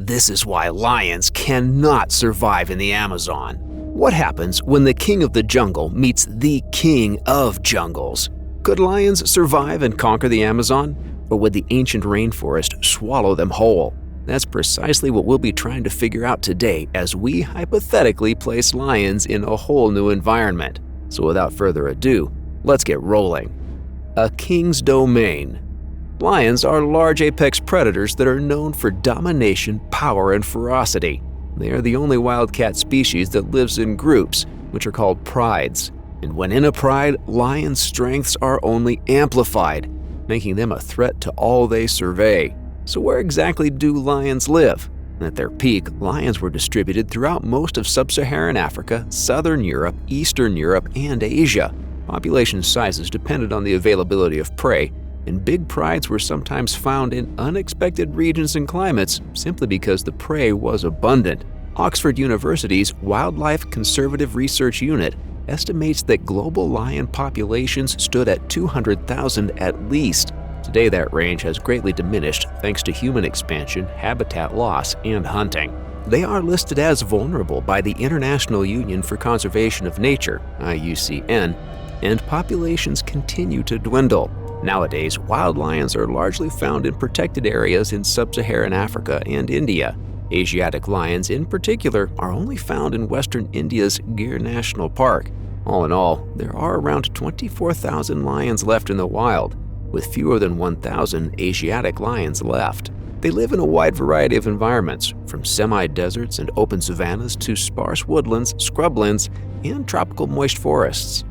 This is why lions cannot survive in the Amazon. What happens when the king of the jungle meets the king of jungles? Could lions survive and conquer the Amazon? Or would the ancient rainforest swallow them whole? That's precisely what we'll be trying to figure out today as we hypothetically place lions in a whole new environment. So without further ado, let's get rolling. A king's domain. Lions are large apex predators that are known for domination, power, and ferocity. They are the only wildcat species that lives in groups, which are called prides. And when in a pride, lions' strengths are only amplified, making them a threat to all they survey. So where exactly do lions live? At their peak, lions were distributed throughout most of sub-Saharan Africa, southern Europe, eastern Europe, and Asia. Population sizes depended on the availability of prey, and big prides were sometimes found in unexpected regions and climates simply because the prey was abundant. Oxford University's Wildlife Conservative Research Unit estimates that global lion populations stood at 200,000 at least. Today that range has greatly diminished thanks to human expansion, habitat loss, and hunting. They are listed as vulnerable by the International Union for Conservation of Nature, IUCN, and populations continue to dwindle. Nowadays, wild lions are largely found in protected areas in sub-Saharan Africa and India. Asiatic lions in particular are only found in western India's Gir National Park. All in all, there are around 24,000 lions left in the wild, with fewer than 1,000 Asiatic lions left. They live in a wide variety of environments, from semi-deserts and open savannas to sparse woodlands, scrublands, and tropical moist forests.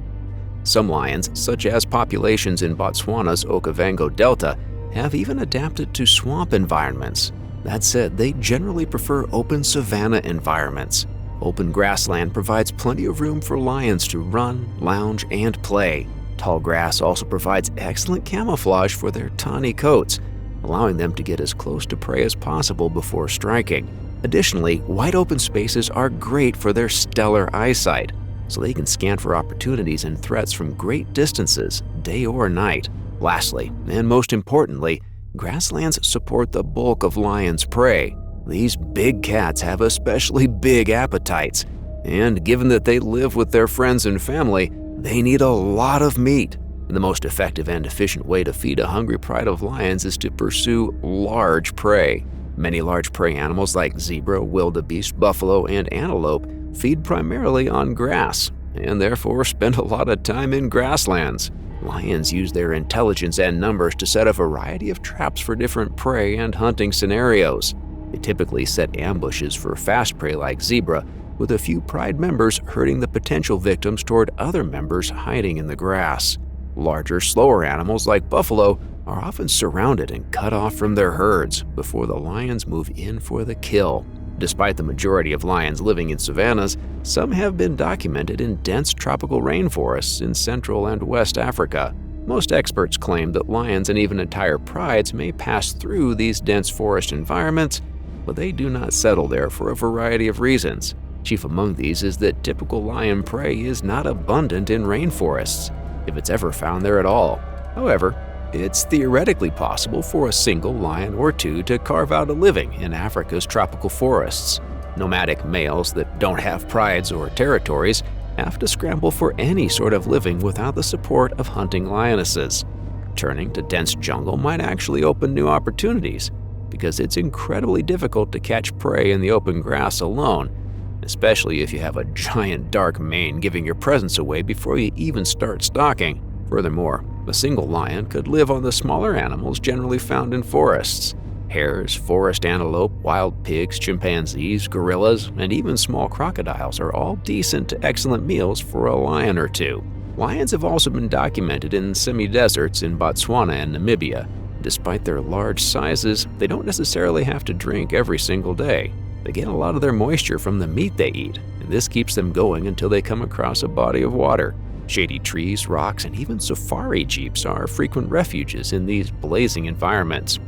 Some lions, such as populations in Botswana's Okavango Delta, have even adapted to swamp environments. That said, they generally prefer open savanna environments. Open grassland provides plenty of room for lions to run, lounge, and play. Tall grass also provides excellent camouflage for their tawny coats, allowing them to get as close to prey as possible before striking. Additionally, wide open spaces are great for their stellar eyesight, so they can scan for opportunities and threats from great distances, day or night. Lastly, and most importantly, grasslands support the bulk of lions' prey. These big cats have especially big appetites, and given that they live with their friends and family, they need a lot of meat. The most effective and efficient way to feed a hungry pride of lions is to pursue large prey. Many large prey animals like zebra, wildebeest, buffalo, and antelope feed primarily on grass, and therefore spend a lot of time in grasslands. Lions use their intelligence and numbers to set a variety of traps for different prey and hunting scenarios. They typically set ambushes for fast prey like zebra, with a few pride members herding the potential victims toward other members hiding in the grass. Larger, slower animals like buffalo are often surrounded and cut off from their herds before the lions move in for the kill. Despite the majority of lions living in savannas, some have been documented in dense tropical rainforests in Central and West Africa. Most experts claim that lions and even entire prides may pass through these dense forest environments, but they do not settle there for a variety of reasons. Chief among these is that typical lion prey is not abundant in rainforests, if it's ever found there at all. However, it's theoretically possible for a single lion or two to carve out a living in Africa's tropical forests. Nomadic males that don't have prides or territories have to scramble for any sort of living without the support of hunting lionesses. Turning to dense jungle might actually open new opportunities, because it's incredibly difficult to catch prey in the open grass alone, especially if you have a giant dark mane giving your presence away before you even start stalking. Furthermore, a single lion could live on the smaller animals generally found in forests. Hares, forest antelope, wild pigs, chimpanzees, gorillas, and even small crocodiles are all decent to excellent meals for a lion or two. Lions have also been documented in semi-deserts in Botswana and Namibia. Despite their large sizes, they don't necessarily have to drink every single day. They get a lot of their moisture from the meat they eat, and this keeps them going until they come across a body of water. Shady trees, rocks, and even safari jeeps are frequent refuges in these blazing environments.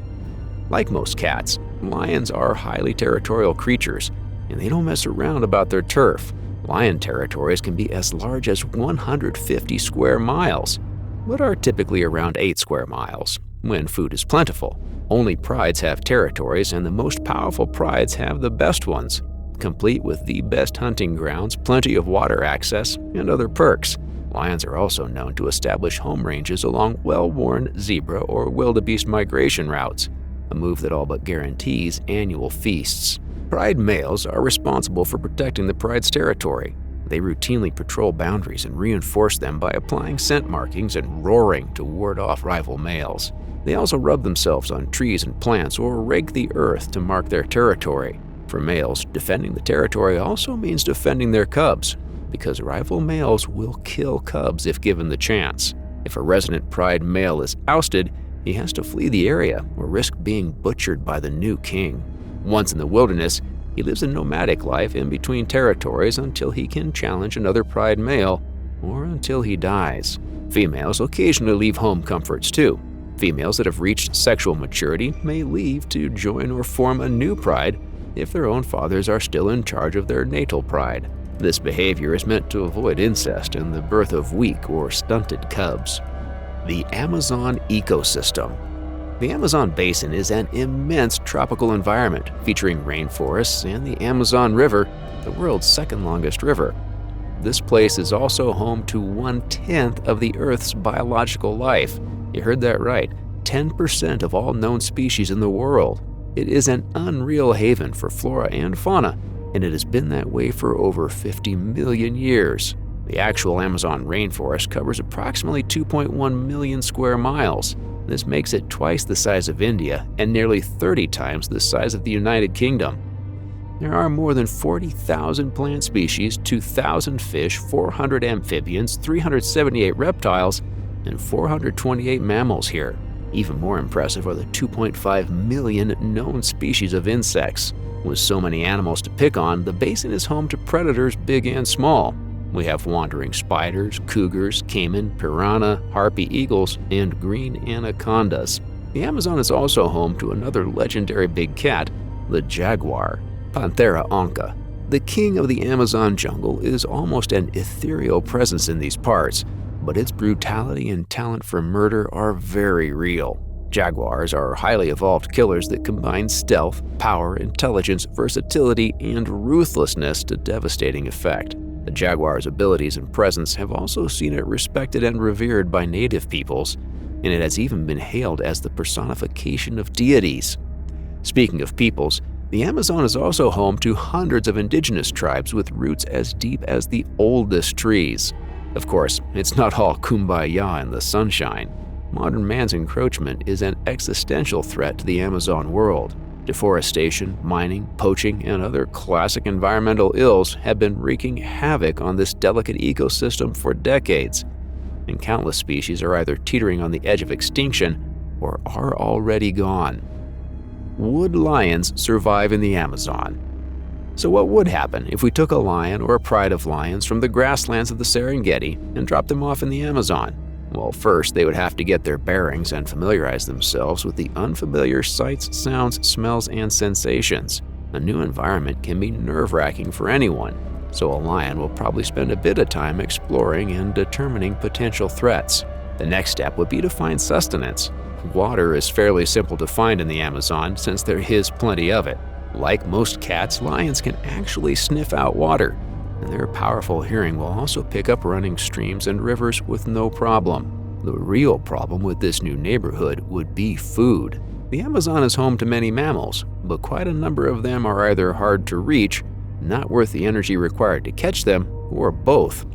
Like most cats, lions are highly territorial creatures, and they don't mess around about their turf. Lion territories can be as large as 150 square miles, but are typically around 8 square miles. when food is plentiful. Only prides have territories, and the most powerful prides have the best ones, complete with the best hunting grounds, plenty of water access, and other perks. Lions are also known to establish home ranges along well-worn zebra or wildebeest migration routes, a move that all but guarantees annual feasts. Pride males are responsible for protecting the pride's territory. They routinely patrol boundaries and reinforce them by applying scent markings and roaring to ward off rival males. They also rub themselves on trees and plants or rake the earth to mark their territory. For males, defending the territory also means defending their cubs, because rival males will kill cubs if given the chance. If a resident pride male is ousted, he has to flee the area or risk being butchered by the new king. Once in the wilderness, he lives a nomadic life in between territories until he can challenge another pride male or until he dies. Females occasionally leave home comforts too. Females that have reached sexual maturity may leave to join or form a new pride if their own fathers are still in charge of their natal pride. This behavior is meant to avoid incest and the birth of weak or stunted cubs. The Amazon ecosystem. The Amazon basin is an immense tropical environment featuring rainforests and the Amazon River, the world's second longest river. This place is also home to 1/10 of the Earth's biological life. You heard that right, 10% of all known species in the world. It is an unreal haven for flora and fauna, and it has been that way for over 50 million years. The actual Amazon rainforest covers approximately 2.1 million square miles. This makes it twice the size of India and nearly 30 times the size of the United Kingdom. There are more than 40,000 plant species, 2,000 fish, 400 amphibians, 378 reptiles, and 428 mammals here. Even more impressive are the 2.5 million known species of insects. With so many animals to pick on, the basin is home to predators big and small. We have wandering spiders, cougars, caiman, piranha, harpy eagles, and green anacondas. The Amazon is also home to another legendary big cat, the jaguar, Panthera onca. The king of the Amazon jungle is almost an ethereal presence in these parts, but its brutality and talent for murder are very real. Jaguars are highly evolved killers that combine stealth, power, intelligence, versatility, and ruthlessness to devastating effect. The jaguar's abilities and presence have also seen it respected and revered by native peoples, and it has even been hailed as the personification of deities. Speaking of peoples, the Amazon is also home to hundreds of indigenous tribes with roots as deep as the oldest trees. Of course, it's not all kumbaya in the sunshine. Modern man's encroachment is an existential threat to the Amazon world. Deforestation, mining, poaching, and other classic environmental ills have been wreaking havoc on this delicate ecosystem for decades, and countless species are either teetering on the edge of extinction or are already gone. Would lions survive in the Amazon? So what would happen if we took a lion or a pride of lions from the grasslands of the Serengeti and dropped them off in the Amazon? Well, first, they would have to get their bearings and familiarize themselves with the unfamiliar sights, sounds, smells, and sensations. A new environment can be nerve-wracking for anyone, so a lion will probably spend a bit of time exploring and determining potential threats. The next step would be to find sustenance. Water is fairly simple to find in the Amazon since there is plenty of it. Like most cats, lions can actually sniff out water, and their powerful hearing will also pick up running streams and rivers with no problem. The real problem with this new neighborhood would be food. The Amazon is home to many mammals, but quite a number of them are either hard to reach, not worth the energy required to catch them, or both.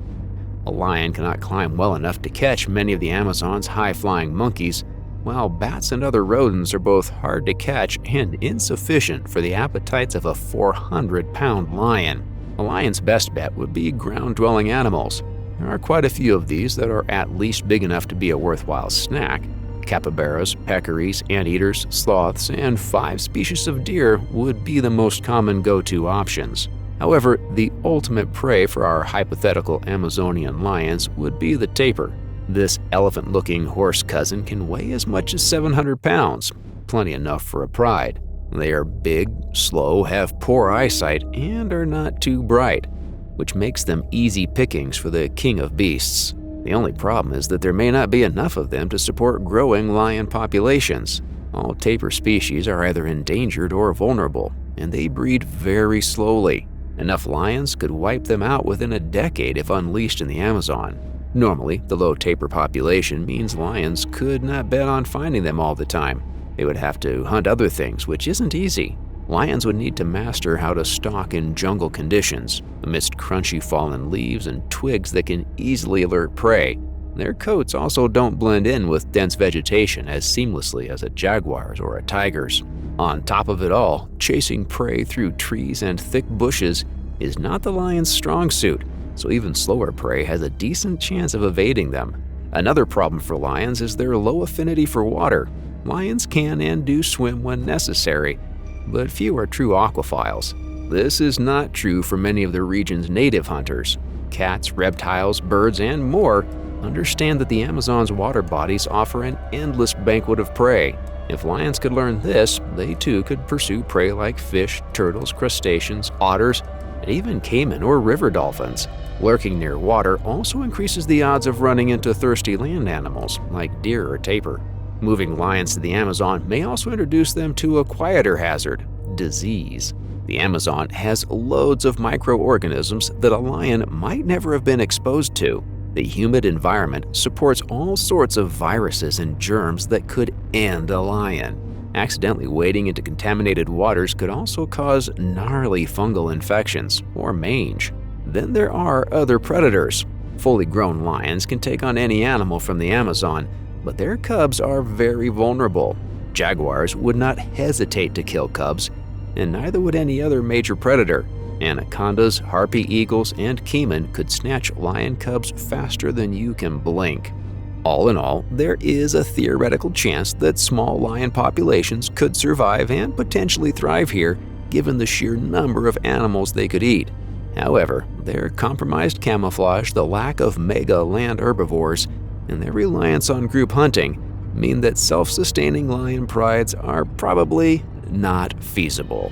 A lion cannot climb well enough to catch many of the Amazon's high-flying monkeys, while bats and other rodents are both hard to catch and insufficient for the appetites of a 400-pound lion. A lion's best bet would be ground-dwelling animals. There are quite a few of these that are at least big enough to be a worthwhile snack. Capybaras, peccaries, anteaters, sloths, and 5 species of deer would be the most common go-to options. However, the ultimate prey for our hypothetical Amazonian lions would be the tapir. This elephant-looking horse cousin can weigh as much as 700 pounds, plenty enough for a pride. They are big, slow, have poor eyesight, and are not too bright, which makes them easy pickings for the king of beasts. The only problem is that there may not be enough of them to support growing lion populations. All tapir species are either endangered or vulnerable, and they breed very slowly. Enough lions could wipe them out within a decade if unleashed in the Amazon. Normally, the low tapir population means lions could not bet on finding them all the time. They would have to hunt other things, which isn't easy. Lions would need to master how to stalk in jungle conditions, amidst crunchy fallen leaves and twigs that can easily alert prey. Their coats also don't blend in with dense vegetation as seamlessly as a jaguar's or a tiger's. On top of it all, chasing prey through trees and thick bushes is not the lion's strong suit, so even slower prey has a decent chance of evading them. Another problem for lions is their low affinity for water. Lions can and do swim when necessary, but few are true aquaphiles. This is not true for many of the region's native hunters. Cats, reptiles, birds, and more understand that the Amazon's water bodies offer an endless banquet of prey. If lions could learn this, they too could pursue prey like fish, turtles, crustaceans, otters, and even caiman or river dolphins. Lurking near water also increases the odds of running into thirsty land animals like deer or tapir. Moving lions to the Amazon may also introduce them to a quieter hazard: disease. The Amazon has loads of microorganisms that a lion might never have been exposed to. The humid environment supports all sorts of viruses and germs that could end a lion. Accidentally wading into contaminated waters could also cause gnarly fungal infections or mange. Then there are other predators. Fully grown lions can take on any animal from the Amazon, but their cubs are very vulnerable. Jaguars would not hesitate to kill cubs, and neither would any other major predator. Anacondas, harpy eagles, and caiman could snatch lion cubs faster than you can blink. All in all, there is a theoretical chance that small lion populations could survive and potentially thrive here, given the sheer number of animals they could eat. However, their compromised camouflage, the lack of mega land herbivores, and their reliance on group hunting mean that self-sustaining lion prides are probably not feasible.